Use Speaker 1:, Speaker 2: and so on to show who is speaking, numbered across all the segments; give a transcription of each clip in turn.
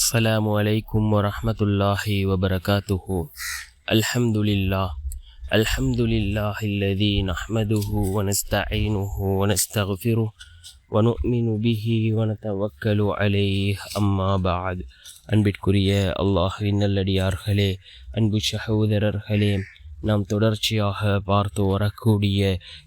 Speaker 1: السلام عليكم ورحمة الله وبركاته. الحمد لله الذي نحمده ونستعينه ونستغفره ونؤمن به ونتوكل عليه أما بعد. அன்பிற்குரிய அல்லாஹ்வின் நல்லடியார்களே, அன்பு சகோதரர்களே, நாம் தொடர்ச்சியாக பார்த்து வரக்கூடிய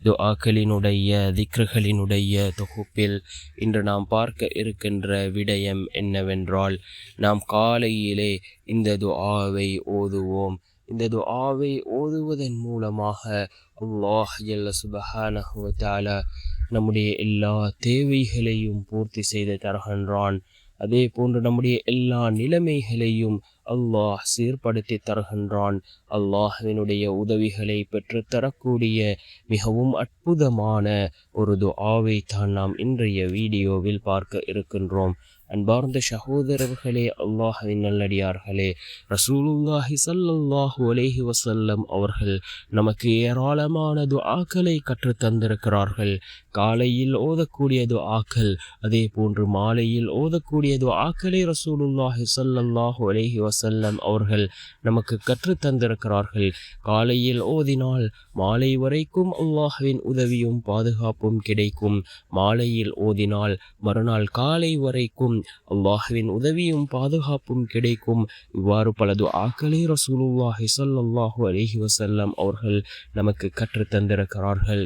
Speaker 1: துஆக்களினுடைய திக்ருகளினுடைய தொகுப்பில் இன்று நாம் பார்க்க இருக்கின்ற விடயம் என்னவென்றால், நாம் காலையிலே இந்த துஆவை ஓதுவோம். இந்த துஆவை ஓதுவதன் மூலமாக அல்லாஹ் ஜல்ல சுப்ஹானஹு வ தஆலா நம்முடைய எல்லா தேவைகளையும் பூர்த்தி செய்து தருகின்றான். அதே போன்று நம்முடைய எல்லா நிலைமைகளையும் அல்லாஹ் சீர்படுத்தி தருகின்றான். அல்லாஹ்வினுடைய உதவிகளை பெற்றுத்தரக்கூடிய மிகவும் அற்புதமான ஒரு துஆவை தான் நாம் இன்றைய வீடியோவில் பார்க்க இருக்கின்றோம். அன்பார்ந்த சகோதரர்களே, அல்லாஹ்வின் நல்லடியார்களே, ரசூலுல்லாஹி ஸல்லல்லாஹு அலைஹி வஸல்லம் அவர்கள் நமக்கு ஏராளமான துஆக்களை கற்றுத் தந்திருக்கிறார்கள். காலையில் ஓதக்கூடிய துஆக்கள், அதே போன்று மாலையில் ஓதக்கூடிய துஆக்களை ரசூலுல்லாஹி ஸல்லல்லாஹு அலைஹி வஸல்லம் அவர்கள் நமக்கு கற்றுத் தந்திருக்கிறார்கள். காலையில் ஓதினால் மாலை வரைக்கும் அல்லாஹ்வின் உதவியும் பாதுகாப்பும் கிடைக்கும். மாலையில் ஓதினால் மறுநாள் காலை வரைக்கும் அல்லாஹ்வின் உதவியும் பாதுகாப்பும் கிடைக்கும். இவ்வாறு பல துஆக்களை ரசூலுல்லாஹி ஸல்லல்லாஹு அலைஹி வஸல்லம் அவர்கள் நமக்கு கற்றுத் தந்திருக்கிறார்கள்.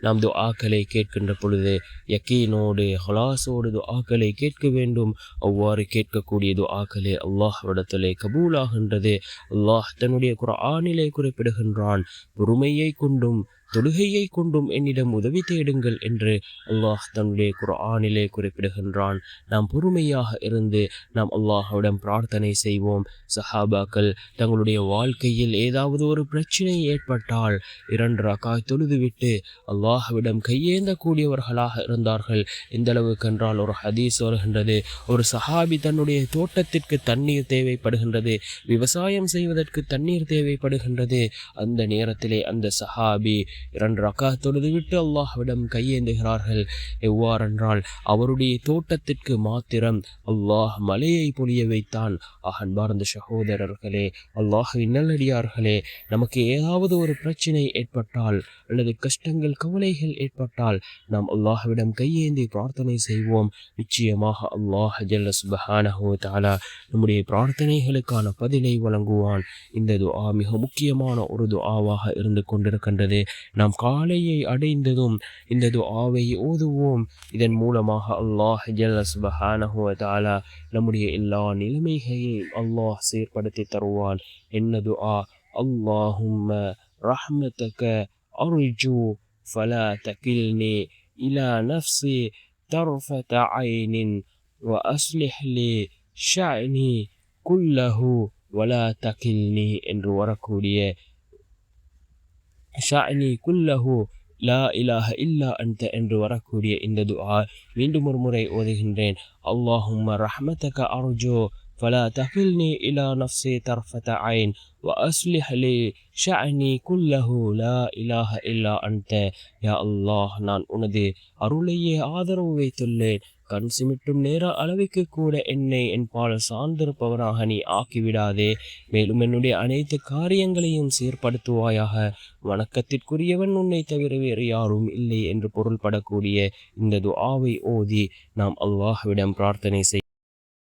Speaker 1: நாம் துஆக்களை கேட்கின்ற பொழுது யக்கீனோடு ஹலாஸோடு துஆக்களை கேட்க வேண்டும். அவ்வாறு கேட்கக்கூடிய துஆக்களே அல்லாஹ்விடத்திலே கபூலாகின்றது. அல்லாஹ் தன்னுடைய குர்ஆனிலே குறிப்பிடுகின்றான், பொறுமையை கொண்டும் தொழுகையை கொண்டும் என்னிடம் உதவி தேடுங்கள் என்று அல்லாஹ் தன்னுடைய குர்ஆனிலே குறிப்பிடுகின்றான். நாம் பொறுமையாக இருந்து நாம் அல்லாஹ்விடம் பிரார்த்தனை செய்வோம். சஹாபாக்கள் தங்களுடைய வாழ்க்கையில் ஏதாவது ஒரு பிரச்சனை ஏற்பட்டால் 2 ரக்காத் தொழுதுவிட்டு அல்லாஹ்விடம் கையேந்தக்கூடியவர்களாக இருந்தார்கள். எந்த அளவுக்கு என்றால், ஒரு ஹதீஸ் வருகின்றது, ஒரு சஹாபி தன்னுடைய தோட்டத்திற்கு தண்ணீர் தேவைப்படுகின்றது, விவசாயம் செய்வதற்கு தண்ணீர் தேவைப்படுகின்றது. அந்த நேரத்திலே அந்த சஹாபி 2 ரக்காத் தொழுதுவிட்டு அல்லாஹ்விடம் கையேந்துகிறார்கள். எவ்வாறென்றால், அவருடைய தோட்டத்திற்கு மாத்திரம் அல்லாஹ் மலையை பொழிய வைத்தான். அன்பார்ந்த சகோதரர்களே, அல்லாஹ்வின் நல்லடியார்களே, நமக்கு ஏதாவது ஒரு பிரச்சனை ஏற்பட்டால் அல்லது கஷ்டங்கள் கவலைகள் ஏற்பட்டால் நாம் அல்லாஹ்விடம் கையேந்தி பிரார்த்தனை செய்வோம். நிச்சயமாக அல்லாஹ் ஜல்ல சுப்ஹானஹு வ தஆலா நம்முடைய பிரார்த்தனைகளுக்கான பதிலை வழங்குவான். இந்த துஆ மிக முக்கியமான ஒரு துஆவாக இருந்து கொண்டிருக்கின்றது. நாம் காலையை அடைந்ததும் இந்த துஆவை ஓதுவோம். இதன் மூலமாக அல்லாஹ் ஜல்ல சுப்ஹானஹு வ தஆலா நம்முடைய எல்லா நிலைமைகளையும் அல்லாஹ் சீர்படுத்தி தருவான். என்ன துஆ? அல்லாஹும்ம ரஹ்மதக அர்ஜு ஃபலா தகில்னி இலா நஃப்ஸி தர்ஃபத ஐனின் வ அஸ்லிஹ் லி ஷஅனி குல்லஹு வலா தகில்னி என்று வரக்கூடிய ஷஅனி குல்லஹு லா இலாஹ இல்லா அன்த என்று வரக்கூடிய இந்த துஆ மீண்டும் ஒரு முறை ஓதுகின்றேன். அல்லாஹும்ம ரஹ்மதக அர்ஜு ஃபலா தகில்னி இலா நஃப்ஸி தர்ஃபத ஐன் வ அஸ்லிஹ் லி ஷஅனி குல்லஹு லா இலாஹ இல்லா அன்த. யா அல்லாஹ், நான் உனது அருளையே ஆதரவு வைத்துள்ளேன். கண் சிமிட்டும் நேர அளவுக்கு கூட என்னை என் பால் சார்ந்திருப்பவராக நீ ஆக்கிவிடாதே. மேலும் என்னுடைய அனைத்து காரியங்களையும் சீர்படுத்துவாயாக. வணக்கத்திற்குரியவன் உன்னை தவிர வேறு யாரும் இல்லை என்று பொருள்படக்கூடிய இந்த துஆவை ஓதி நாம் அல்லாஹ்விடம் பிரார்த்தனை